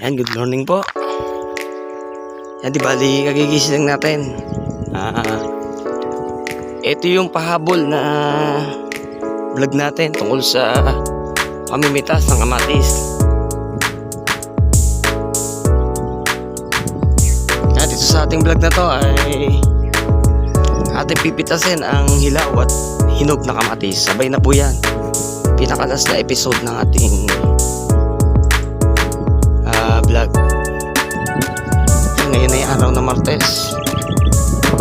Yan, good morning po. Yan, di bali, kagigising lang natin. Ito yung pahabol na vlog natin tungkol sa pamimitas ng kamatis. Yan, dito sa ating vlog na to ay ating pipitasin ang hilaw at hinog na kamatis. Sabay na po yan. Pinakalas na episode ng ating vlog. Ngayon ay araw na Martes.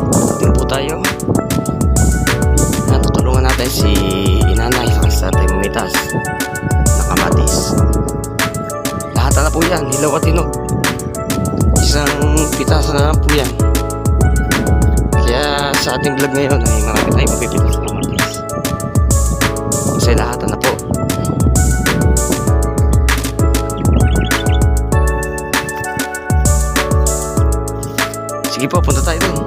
Atin po tayo. Natutulungan natin si inanay sa ating mamitas na kamatis. Lahat na po yan, hilaw at hinog. Isang pitasan na lang po yan. Kaya sa ating vlog ngayon ay marami tayong mapipitas na kamatis. Kasi lahat na po. Sige po, punta tayo dun.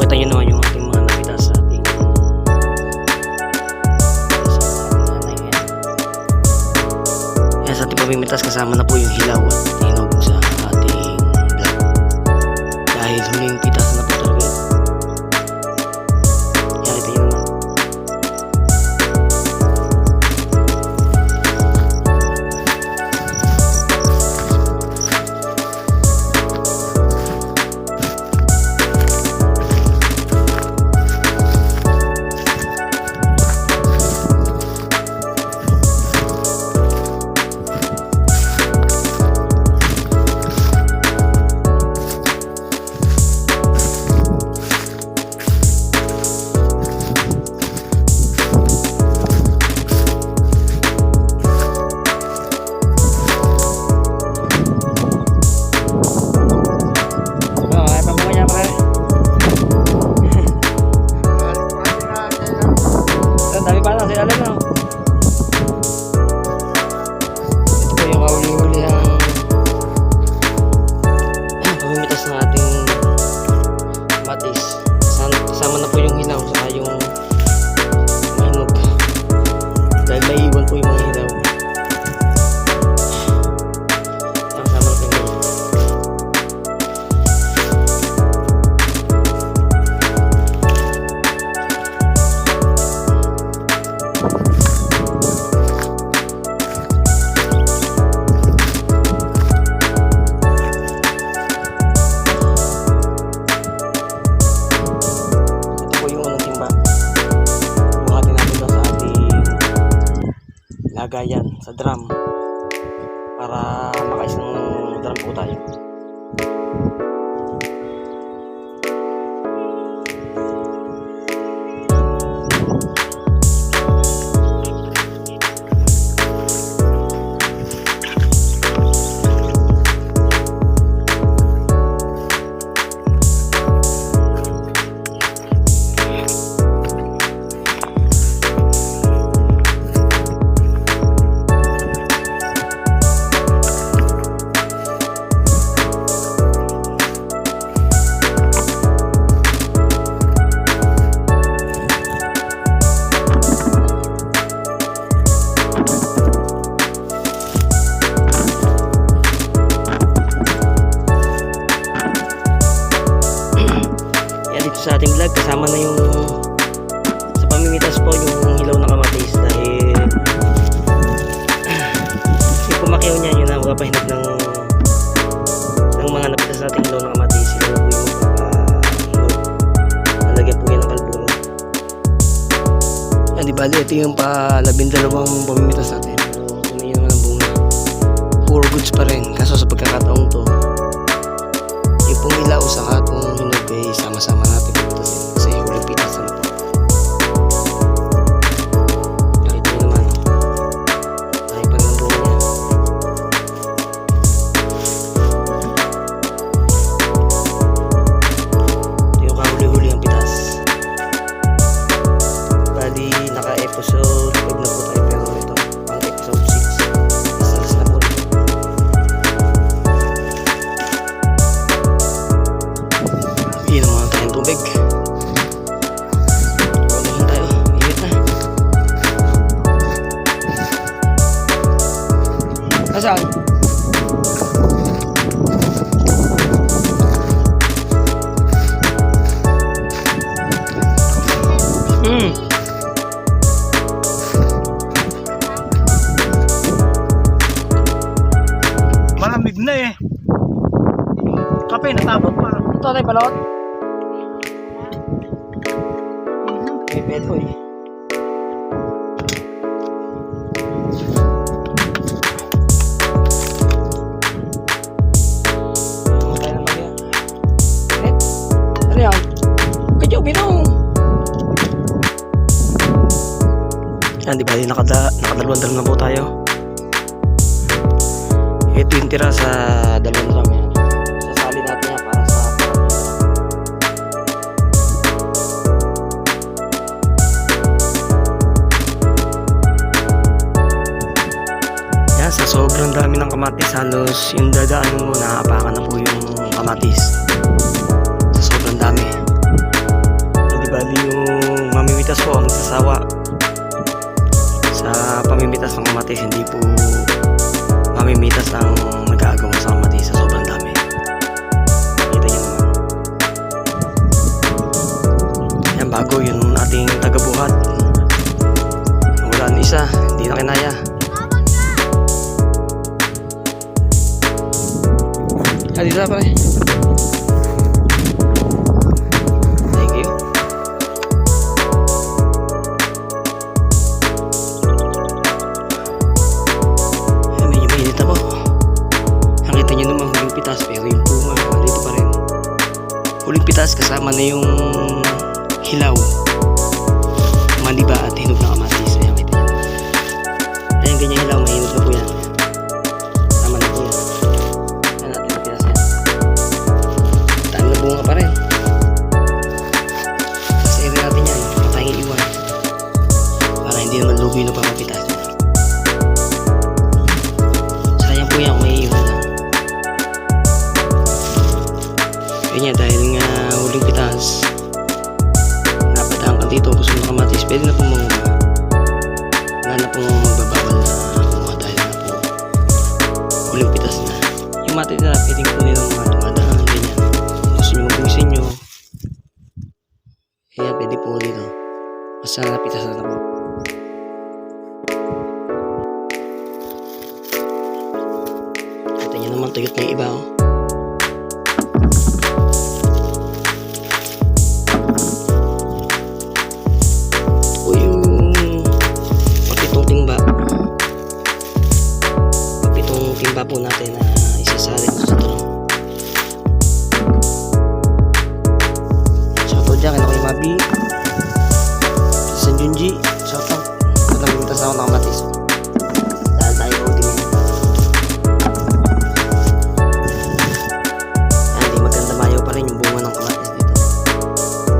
Kita nyo naman yung ating mga nakita sa ating yan, sa ating pamimitas kasama na po yung hilaw at hinog sa ating vlog dahil huling pitasan na po talaga yan. Kita nyo naman. Kasama na po yung hilaw saka yung hinog dahil may iwan po yung mga hilaw. Kasama na po yung hilaw. Lagayan sa drum para makaisang drum po tayo. sa ating vlog. Kasama na yung sa pamimitas po yung hilaw na kamatis dahil yung pumakyaw niya yun na magapahinag ng mga napitas nating hilaw na kamatis. Sila po yung nalagyan po yan ng kalburo. Yan, di bali ito yung pa-12 pamimitas natin. Pero tingnan nyo naman ang bunga, puro goods pa rin. Kaso sa pagkakataong to, yung pong ilaw saka itong hinog ay sama-sama natin pipitasin kasi huling pitasan na po. Nakita nyo naman, dahil pa rin ang bunga niya. Ito yung kahuli-huli ang pitas. Bali naka-episode 5 na po tayo, pero ito ang episode 6. Isalas na po ito. Inom muna tayong tubig. Walahan tayo, init na. Nasaan? Malamig na eh. Kape natabot pa. Ito tayo balot. May pedo eh. Tayo naman yan. Ano yan? Kadyo, binong! Yan, di ba? Nakadalawang drum na po tayo. Ito yung tira sa dalawang drum yan. Sasali natin yan para sa yan, sa sobrang dami ng kamatis, halos yung dadaanin mo, naapakan na po yung kamatis. Sa sobrang dami. Di ba yung mamimitas po ang magsasawa sa pamimitas ng kamatis, hindi po mamimitas ang nag-aagawa sa kamatis sa sobrang dami. Kita nyo naman. Yan, bago yung ating tagabuhat. Wala na isa, hindi na kinaya. Dito na pare. Thank you. Medyo mainit na po. Nakita nyo naman huling pitas, pero yung bunga dito pa rin. Huling pitas kasama na yung hilaw, maliba at hinog na kamatis. Ayan, kita nyo. Ayan, ganyan hilaw, mahinog na po yan. Tama na po yan. Ayan natin ang pitas yan. Dami na bunga pa rin. Kasi rin natin yan, patayang iwan para hindi naman lugi na pa mapitas. Sayang po yan kung may iwan lang. Ganyan, dahil nga huling pitas, napadaan ka dito, gusto mo kamatis, pwede na po mga wala na pong magbabawal na kumuha dahil na po huling pitas na. Yung mati na pwedeng kunin ng mga dumadaan, ganyan. Gusto nyo mabusin nyo, kaya pwede po dito. Basta napitas na po. Kita nyo naman, tuyot na yung iba, oh. Timba po natin na isasali ko sa drum. Shoutout dyan, kaya ko yung Mabi San Junji, shoutout. Ito nagmitas ako ng kamatis dahil tayo ko din yan. Hindi maganda, mayaw pa rin yung bunga ng kamatis dito.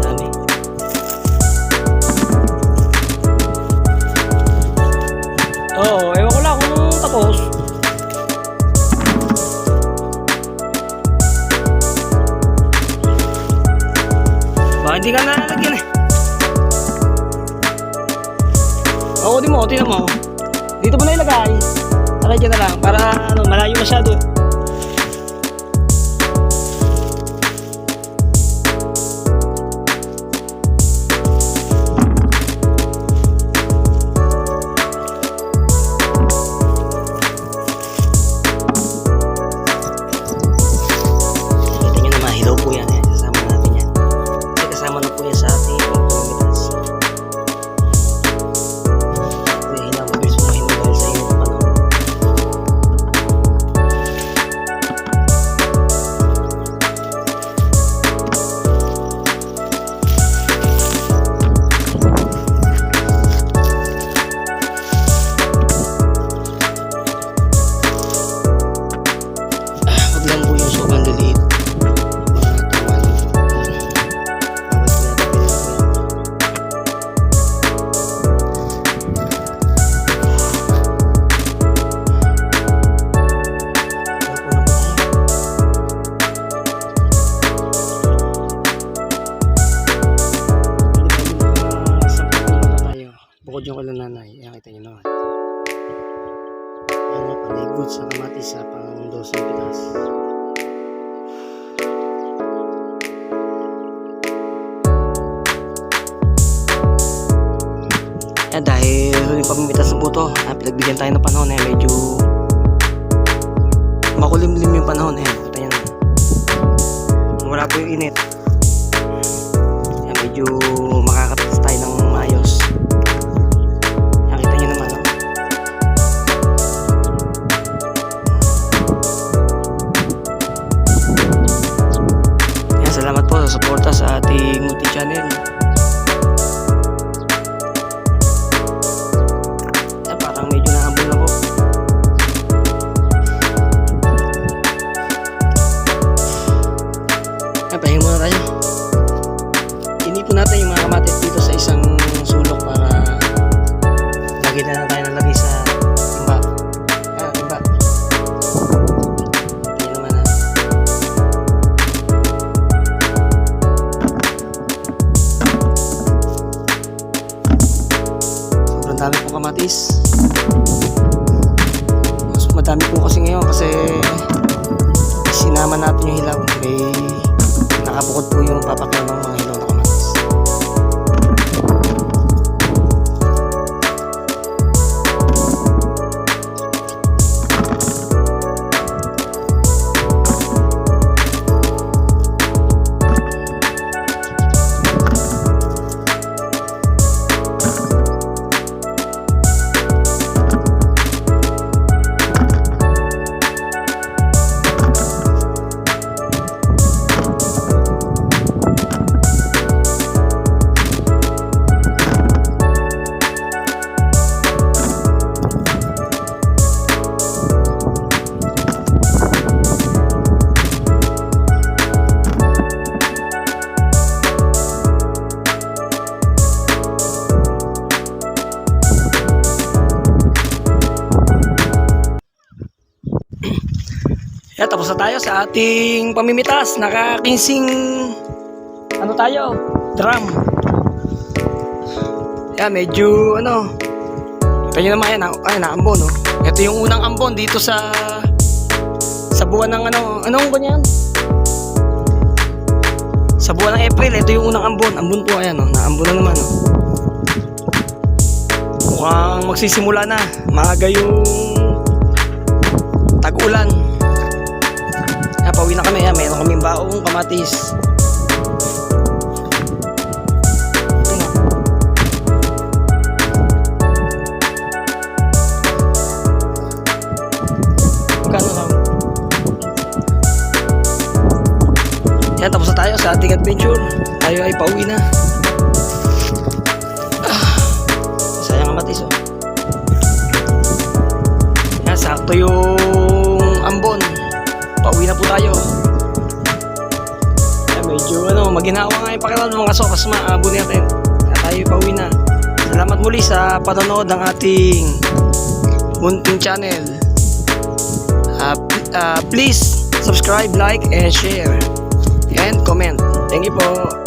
Dami. Oo, ewan ko lang kung tapos. Hindi ka nalagyan eh. Oo, di mo, tingnan mo. Dito mo na ilagay. Para dyan na lang, para ano, malayo masyado. bukod yung kala nanay. Ayan, kita nyo naman. Ano, panigod sa kamatis sa pang 12 pitas. Dahil huling pamimitas ng puto, pinagbigyan tayo ng panahon, medyo makulimlim yung panahon. Kita nyo naman. Wala po yung init. Medyo makakapitas tayo ng maayos. Nakita nyo naman, no? Salamat po sa suporta sa ating multi channel. Parang medyo naambol na po. Pahinga muna tayo. Inipon natin yung mga kamatis dito sa isang sulok para lagyan na tayo ng lagay sa timba. Timba. Yan naman ha. Sobrang dami pong kamatis. Mas madami po kasi ngayon kasi sinama natin yung hilaw. May nakabukod po yung papakyaw ng mga hilaw na kamatis. Yan, tapos na tayo sa ating pamimitas. Naka-15 ano tayo? Drum. Yan, medyo ano. Kita nyo naman yan. Ay, naambon, no? Ito yung unang ambon dito sa buwan ng ano. Anong buwan yan? Sa buwan ng April, ito yung unang ambon. Ambon po, ayan, no? Naambon na naman, no? Mukhang magsisimula na. Maaga yung tag-ulan. Pauwi na kami. Mayroon kaming baong kamatis. Ito na. Magkano lang? Yan, tapos na tayo sa ating adventure. Tayo ay pauwi na. Sayang kamatis, oh. Yan, sakto yung ambon. Pauwi na po tayo. Medyo maginawa nga yung pakiramdam ng mga sokas, maabot natin. Kaya tayo pauwi na. Salamat muli sa panonood ng ating munting channel. Please subscribe, like, and share. And comment. Thank you po.